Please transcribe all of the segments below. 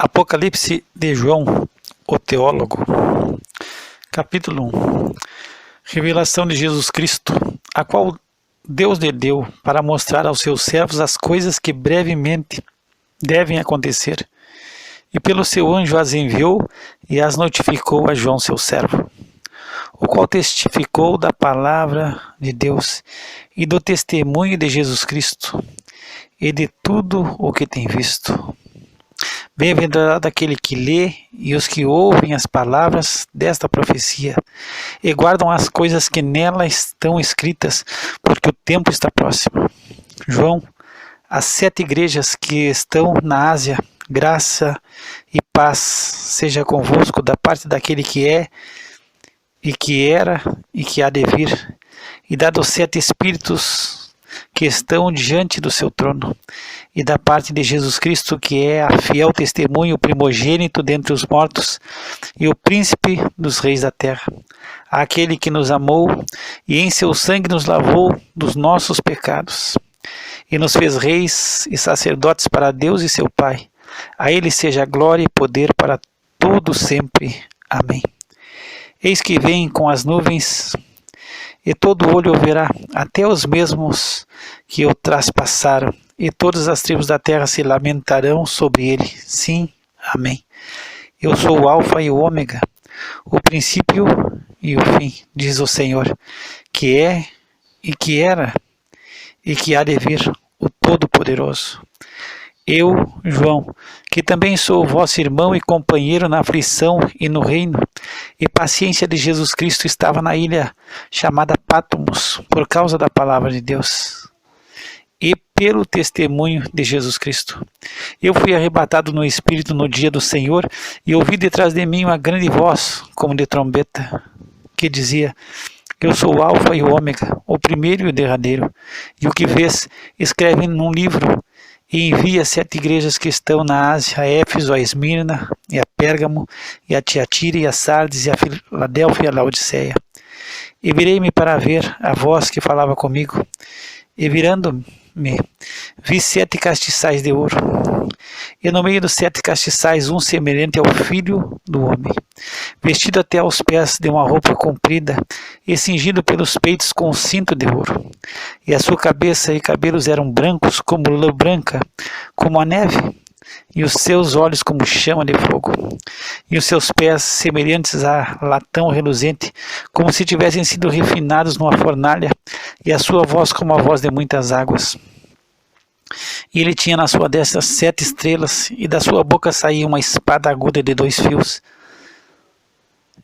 Apocalipse de João, o teólogo. Capítulo 1. Revelação de Jesus Cristo, a qual Deus lhe deu para mostrar aos seus servos as coisas que brevemente devem acontecer. E pelo seu anjo as enviou e as notificou a João, seu servo, o qual testificou da palavra de Deus e do testemunho de Jesus Cristo e de tudo o que tem visto. Bem-aventurado aquele que lê e os que ouvem as palavras desta profecia e guardam as coisas que nela estão escritas, porque o tempo está próximo. João, as 7 igrejas que estão na Ásia, graça e paz seja convosco da parte daquele que é, e que era, e que há de vir, e da dos 7 Espíritos que estão diante do seu trono, e da parte de Jesus Cristo, que é a fiel testemunho, o primogênito dentre os mortos, e o príncipe dos reis da terra, aquele que nos amou, e em seu sangue nos lavou dos nossos pecados, e nos fez reis e sacerdotes para Deus e seu Pai. A ele seja glória e poder para todo sempre. Amém. Eis que vem com as nuvens, e todo olho o verá, até os mesmos que o traspassaram, e todas as tribos da terra se lamentarão sobre ele. Sim, amém. Eu sou o Alfa e o Ômega, o princípio e o fim, diz o Senhor, que é, e que era, e que há de vir, o Todo-Poderoso. Eu, João, que também sou vosso irmão e companheiro na aflição e no reino e paciência de Jesus Cristo, estava na ilha chamada Patmos, por causa da palavra de Deus e pelo testemunho de Jesus Cristo. Eu fui arrebatado no Espírito no dia do Senhor e ouvi detrás de mim uma grande voz, como de trombeta, que dizia: Eu sou o Alfa e o Ômega, o primeiro e o derradeiro. E o que vês, escreve num livro e envia 7 igrejas que estão na Ásia, a Éfeso, a Esmirna, e a Pérgamo, e a Tiatira, e a Sardes, e a Filadélfia, e a Laodiceia. E virei-me para ver a voz que falava comigo, e virando-me, vi 7 castiçais de ouro, e no meio dos 7 castiçais um semelhante ao Filho do Homem, vestido até aos pés de uma roupa comprida, e cingido pelos peitos com um cinto de ouro. E a sua cabeça e cabelos eram brancos como lã branca, como a neve, e os seus olhos como chama de fogo, e os seus pés semelhantes a latão reluzente, como se tivessem sido refinados numa fornalha, e a sua voz como a voz de muitas águas. E ele tinha na sua destra 7 estrelas, e da sua boca saía uma espada aguda de 2 fios.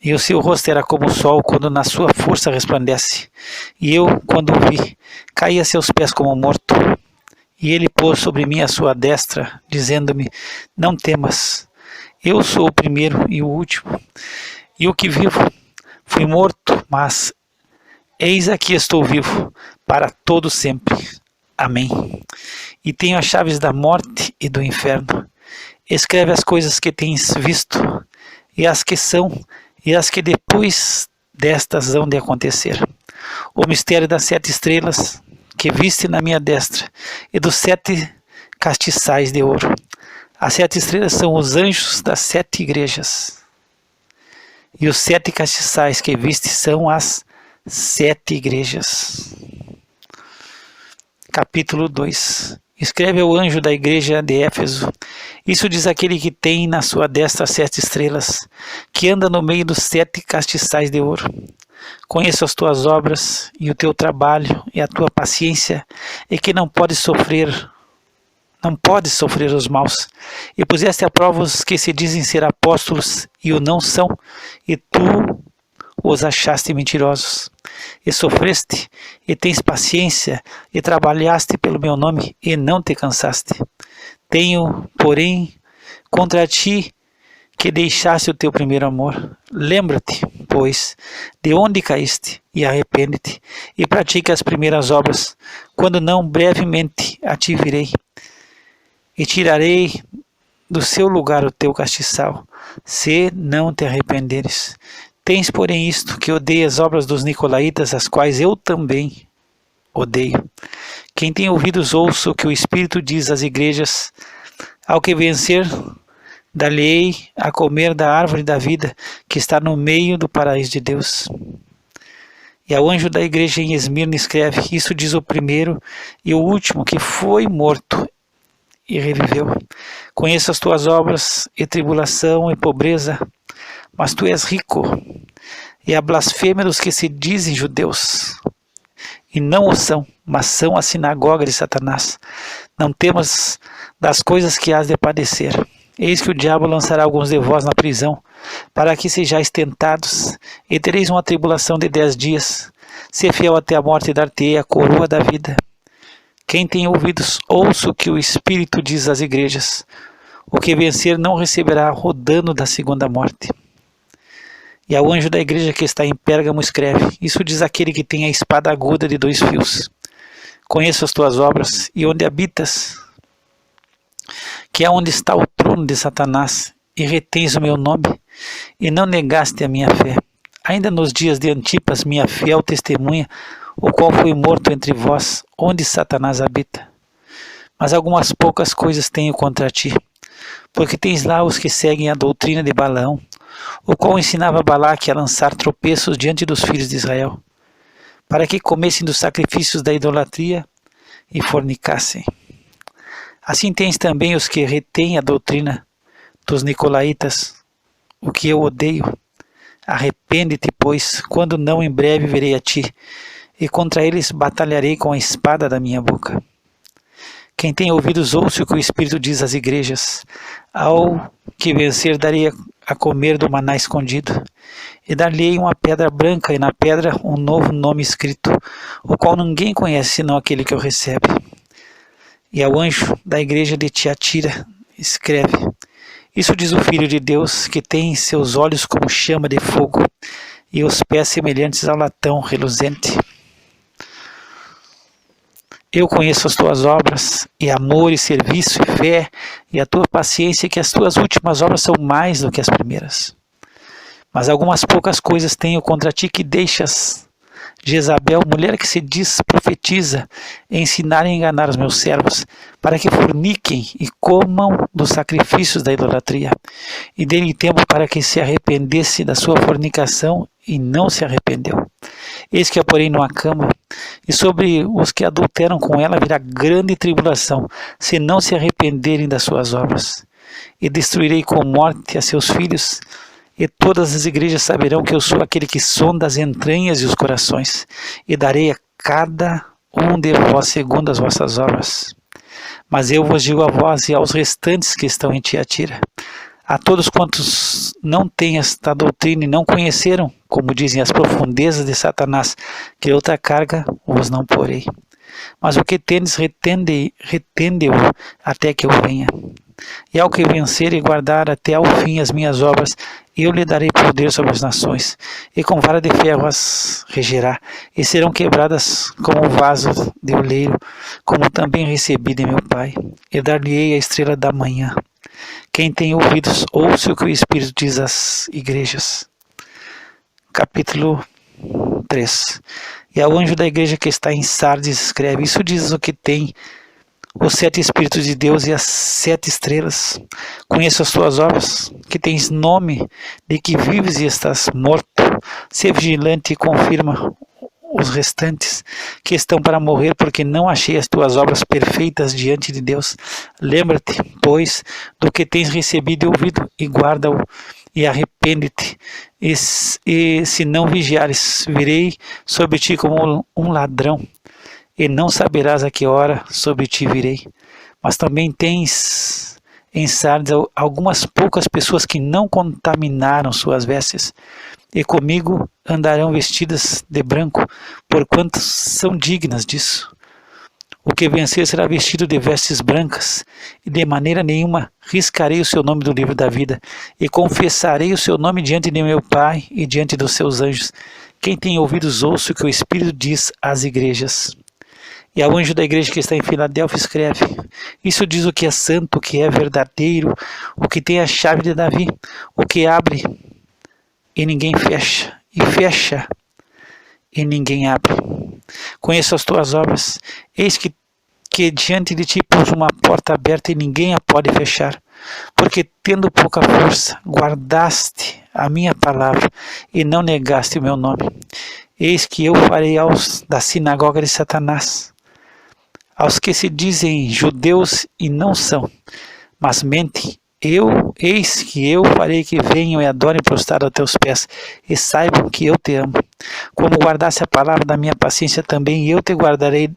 E o seu rosto era como o sol, quando na sua força resplandece. E eu, quando o vi, caí a seus pés como morto. E ele pôs sobre mim a sua destra, dizendo-me: Não temas, eu sou o primeiro e o último, e o que vivo. Fui morto, mas eis aqui estou vivo, para todo sempre. Amém. E tenho as chaves da morte e do inferno. Escreve as coisas que tens visto, e as que são, e as que depois destas hão de acontecer. O mistério das 7 estrelas que viste na minha destra, e dos 7 castiçais de ouro. As 7 estrelas são os anjos das 7 igrejas, e os 7 castiçais que viste são as 7 igrejas. Capítulo 2. Escreve ao anjo da igreja de Éfeso: Isso diz aquele que tem na sua destra 7 estrelas, que anda no meio dos 7 castiçais de ouro. Conheço as tuas obras, e o teu trabalho, e a tua paciência, e que não podes sofrer os maus. E puseste à prova os que se dizem ser apóstolos, e o não são, e tu os achaste mentirosos. E sofreste, e tens paciência, e trabalhaste pelo meu nome, e não te cansaste. Tenho, porém, contra ti que deixaste o teu primeiro amor. Lembra-te, pois, de onde caíste, e arrepende-te, e pratica as primeiras obras, quando não, brevemente a ti virei, e tirarei do seu lugar o teu castiçal, se não te arrependeres. Tens, porém, isto, que odeias as obras dos nicolaítas, as quais eu também odeio. Quem tem ouvidos, ouça o que o Espírito diz às igrejas. Ao que vencer, Dar-lhe-ei a comer da árvore da vida, que está no meio do paraíso de Deus. E ao anjo da igreja em Esmirna escreve: isso diz o primeiro e o último, que foi morto e reviveu. Conheço as tuas obras, e tribulação, e pobreza, mas tu és rico. E a blasfêmia dos que se dizem judeus, e não o são, mas são a sinagoga de Satanás. Não temas das coisas que hás de padecer. Eis que o diabo lançará alguns de vós na prisão, para que sejais tentados, e tereis uma tribulação de 10 dias. Se fiel até a morte, dar-te-ei a coroa da vida. Quem tem ouvidos, ouça o que o Espírito diz às igrejas. O que vencer não receberá o dano da segunda morte. E ao anjo da igreja que está em Pérgamo escreve: isso diz aquele que tem a espada aguda de 2 fios. Conheço as tuas obras, e onde habitas, que é onde está o trono de Satanás, e retens o meu nome, e não negaste a minha fé. Ainda nos dias de Antipas, minha fiel testemunha, o qual foi morto entre vós, onde Satanás habita. Mas algumas poucas coisas tenho contra ti, porque tens lá os que seguem a doutrina de Balaão, o qual ensinava Balaque a lançar tropeços diante dos filhos de Israel, para que comessem dos sacrifícios da idolatria e fornicassem. Assim tens também os que retêm a doutrina dos nicolaítas, o que eu odeio. Arrepende-te, pois, quando não em breve virei a ti, e contra eles batalharei com a espada da minha boca. Quem tem ouvidos, ouça o que o Espírito diz às igrejas. Ao que vencer, darei a comer do maná escondido, e dar-lhe-ei uma pedra branca, e na pedra um novo nome escrito, o qual ninguém conhece senão aquele que o recebe. E ao anjo da igreja de Tiatira escreve: isso diz o Filho de Deus, que tem seus olhos como chama de fogo, e os pés semelhantes ao latão reluzente. Eu conheço as tuas obras, e amor, e serviço, e fé, e a tua paciência, que as tuas últimas obras são mais do que as primeiras. Mas algumas poucas coisas tenho contra ti, que deixas Jezabel, mulher que se diz profetiza, ensinar e enganar os meus servos, para que forniquem e comam dos sacrifícios da idolatria, e dei-lhe tempo para que se arrependesse da sua fornicação, e não se arrependeu. Eis que a porei numa cama, e sobre os que adulteram com ela virá grande tribulação, se não se arrependerem das suas obras. E destruirei com morte a seus filhos, e todas as igrejas saberão que eu sou aquele que sonda as entranhas e os corações, e darei a cada um de vós segundo as vossas obras. Mas eu vos digo a vós e aos restantes que estão em Tiatira, a todos quantos não têm esta doutrina e não conheceram, como dizem, as profundezas de Satanás, que outra carga vos não porei. Mas o que tendes, retende-o até que eu venha. E ao que vencer e guardar até ao fim as minhas obras, eu lhe darei poder sobre as nações, e com vara de ferro as regerá, e serão quebradas como vaso de oleiro, como também recebi de meu Pai, e dar-lhe-ei a estrela da manhã. Quem tem ouvidos, ouça o que o Espírito diz às igrejas. Capítulo 3. E ao anjo da igreja que está em Sardes escreve: isso diz o que tem os 7 Espíritos de Deus e as 7 estrelas. Conheço as tuas obras, que tens nome de que vives e estás morto. Sê vigilante e confirma os restantes que estão para morrer, porque não achei as tuas obras perfeitas diante de Deus. Lembra-te, pois, do que tens recebido e ouvido, e guarda-o, e arrepende-te. E se não vigiares, virei sobre ti como um ladrão, e não saberás a que hora sobre ti virei. Mas também tens em Sardes algumas poucas pessoas que não contaminaram suas vestes, e comigo andarão vestidas de branco, porquanto são dignas disso. O que vencer será vestido de vestes brancas, e de maneira nenhuma riscarei o seu nome do livro da vida, e confessarei o seu nome diante de meu Pai e diante dos seus anjos. Quem tem ouvidos, ouça o que o Espírito diz às igrejas. E ao anjo da igreja que está em Filadélfia escreve: isso diz o que é santo, o que é verdadeiro, o que tem a chave de Davi, o que abre e ninguém fecha, e fecha e ninguém abre. Conheço as tuas obras, eis que que diante de ti pus uma porta aberta e ninguém a pode fechar, porque tendo pouca força, guardaste a minha palavra e não negaste o meu nome. Eis que eu farei aos da sinagoga de Satanás, aos que se dizem judeus e não são, mas mentem, eis que eu farei que venham e adorem prostrado a teus pés, e saibam que eu te amo. Como guardaste a palavra da minha paciência, também eu te guardarei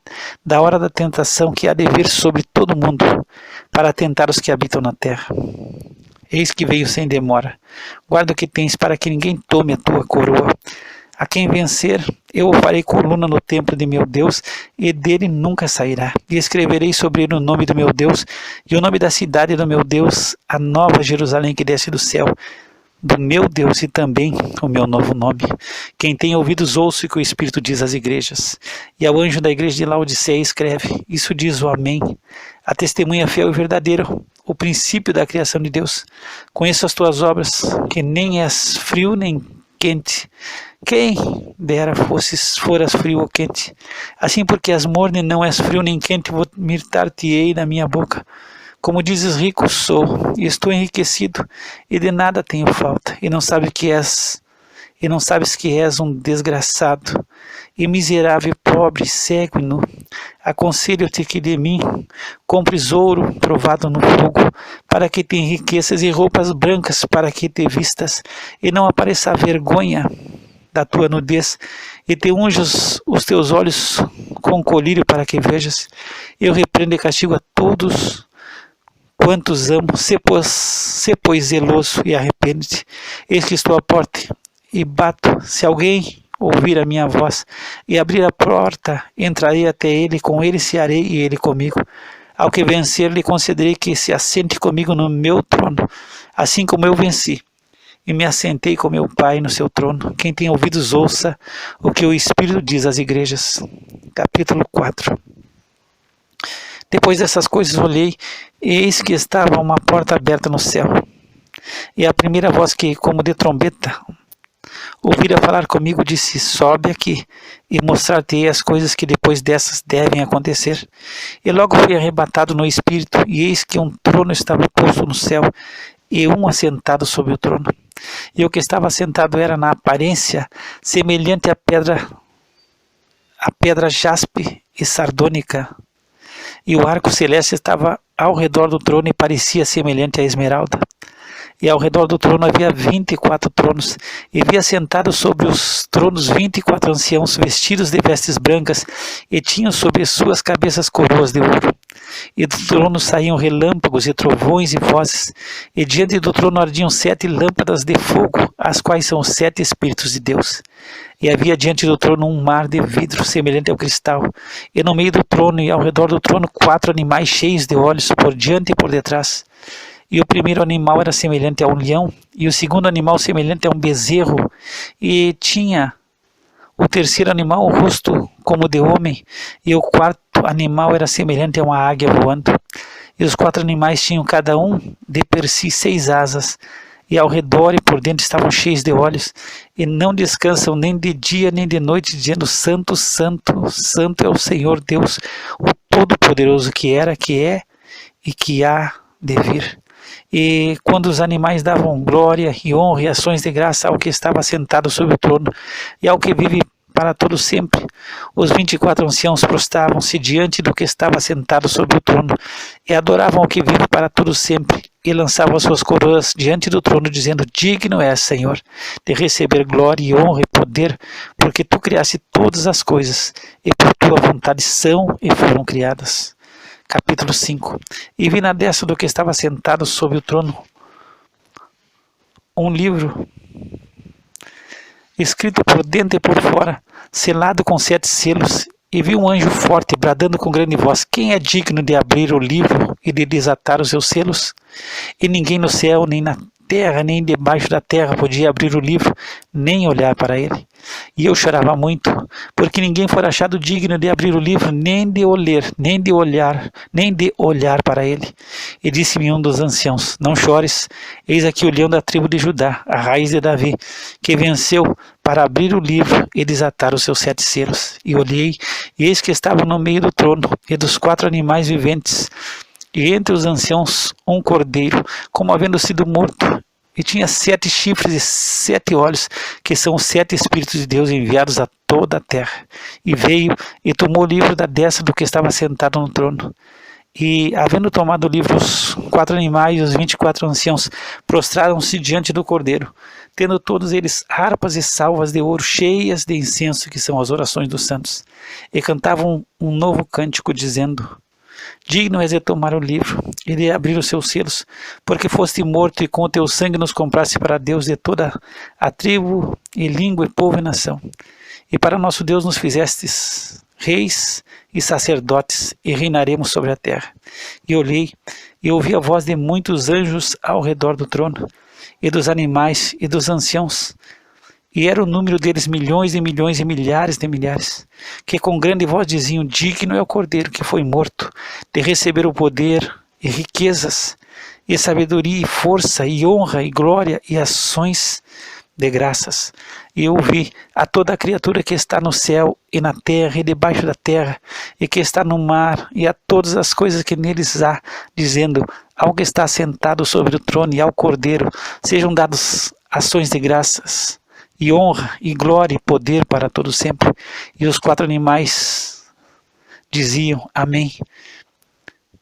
da hora da tentação que há de vir sobre todo mundo, para tentar os que habitam na terra. Eis que veio sem demora. Guarda o que tens, para que ninguém tome a tua coroa. A quem vencer, eu o farei coluna no templo de meu Deus, e dele nunca sairá. E escreverei sobre ele o nome do meu Deus, e o nome da cidade do meu Deus, a nova Jerusalém que desce do céu, do meu Deus, e também o meu novo nome. Quem tem ouvidos, ouça o que o Espírito diz às igrejas. E ao anjo da igreja de Laodiceia escreve: isso diz o Amém, a testemunha fiel e verdadeira, o princípio da criação de Deus. Conheço as tuas obras, que nem és frio nem quente. Quem dera foras frio ou quente. Assim, porque és morno e não és frio nem quente, vomitar-te-ei na minha boca. Como dizes, rico sou, e estou enriquecido, e de nada tenho falta, e não sabes que és um desgraçado, e miserável, pobre, cego e nu. Aconselho-te que de mim compres ouro provado no fogo, para que te enriqueças, e roupas brancas para que te vistas, e não apareça a vergonha da tua nudez, e te unjas os teus olhos com colírio para que vejas. Eu repreendo e castigo a todos quantos amo. Se pois zeloso e arrepende-te. Eis que estou à porta e bato. Se alguém ouvir a minha voz e abrir a porta, entrarei até ele, com ele cearei e ele comigo. Ao que vencer, lhe concederei que se assente comigo no meu trono, assim como eu venci e me assentei com meu Pai no seu trono. Quem tem ouvidos, ouça o que o Espírito diz às igrejas. Capítulo 4. Depois dessas coisas olhei, e eis que estava uma porta aberta no céu. E a primeira voz que, como de trombeta, ouvira falar comigo, disse: sobe aqui, e mostrar-te-ei as coisas que depois dessas devem acontecer. E logo fui arrebatado no Espírito, e eis que um trono estava posto no céu, e um assentado sobre o trono. E o que estava assentado era na aparência semelhante à pedra jaspe e sardônica, e o arco celeste estava ao redor do trono e parecia semelhante à esmeralda. E ao redor do trono havia 24 tronos, e vi assentados sobre os tronos 24 anciãos, vestidos de vestes brancas, e tinham sobre suas cabeças coroas de ouro. E do trono saíam relâmpagos e trovões e vozes, e diante do trono ardiam 7 lâmpadas de fogo, as quais são os 7 Espíritos de Deus. E havia diante do trono um mar de vidro, semelhante ao cristal, e no meio do trono e ao redor do trono 4 animais cheios de olhos, por diante e por detrás. E o primeiro animal era semelhante a um leão, e o segundo animal semelhante a um bezerro, e tinha o terceiro animal o rosto como de homem, e o quarto animal era semelhante a uma águia voando. E os 4 animais tinham cada um de per si 6 asas, e ao redor e por dentro estavam cheios de olhos, e não descansam nem de dia nem de noite, dizendo: Santo, Santo, Santo é o Senhor Deus, o Todo-Poderoso, que era, que é e que há de vir. E quando os animais davam glória e honra e ações de graça ao que estava sentado sobre o trono e ao que vive para todo sempre, os 24 anciãos prostravam-se diante do que estava sentado sobre o trono e adoravam ao que vive para todo sempre, e lançavam as suas coroas diante do trono, dizendo: digno és, Senhor, de receber glória e honra e poder, porque tu criaste todas as coisas, e por tua vontade são e foram criadas. Capítulo 5. E vi na destra do que estava sentado sobre o trono um livro, escrito por dentro e por fora, selado com 7 selos, e vi um anjo forte, bradando com grande voz: quem é digno de abrir o livro e de desatar os seus selos? E ninguém no céu, nem na terra, nem debaixo da terra podia abrir o livro, nem olhar para ele. E eu chorava muito, porque ninguém fora achado digno de abrir o livro, nem de olhar para ele. E disse-me um dos anciãos: não chores, eis aqui o leão da tribo de Judá, a raiz de Davi, que venceu para abrir o livro e desatar os seus 7 selos. E olhei, e eis que estava no meio do trono e dos 4 animais viventes, e entre os anciãos um cordeiro, como havendo sido morto, e tinha 7 chifres e 7 olhos, que são os 7 Espíritos de Deus enviados a toda a terra. E veio e tomou o livro da destra do que estava sentado no trono. E, havendo tomado o livro, os 4 animais e os 24 anciãos prostraram-se diante do cordeiro, tendo todos eles harpas e salvas de ouro cheias de incenso, que são as orações dos santos, e cantavam um novo cântico, dizendo: digno és de tomar o livro e de abrir os seus selos, porque foste morto e com o teu sangue nos compraste para Deus de toda a tribo e língua e povo e nação. E para nosso Deus nos fizestes reis e sacerdotes, e reinaremos sobre a terra. E olhei e ouvi a voz de muitos anjos ao redor do trono, e dos animais e dos anciãos, e era o número deles milhões e milhões e milhares de milhares, que com grande voz diziam: digno é o cordeiro que foi morto de receber o poder e riquezas e sabedoria e força e honra e glória e ações de graças. E eu ouvi a toda a criatura que está no céu e na terra e debaixo da terra, e que está no mar, e a todas as coisas que neles há, dizendo ao que está sentado sobre o trono e ao cordeiro, sejam dados ações de graças, e honra, e glória, e poder para todo sempre. E os 4 animais diziam: amém.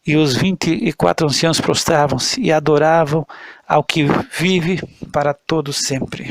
E os 24 anciãos prostravam-se e adoravam ao que vive para todo sempre.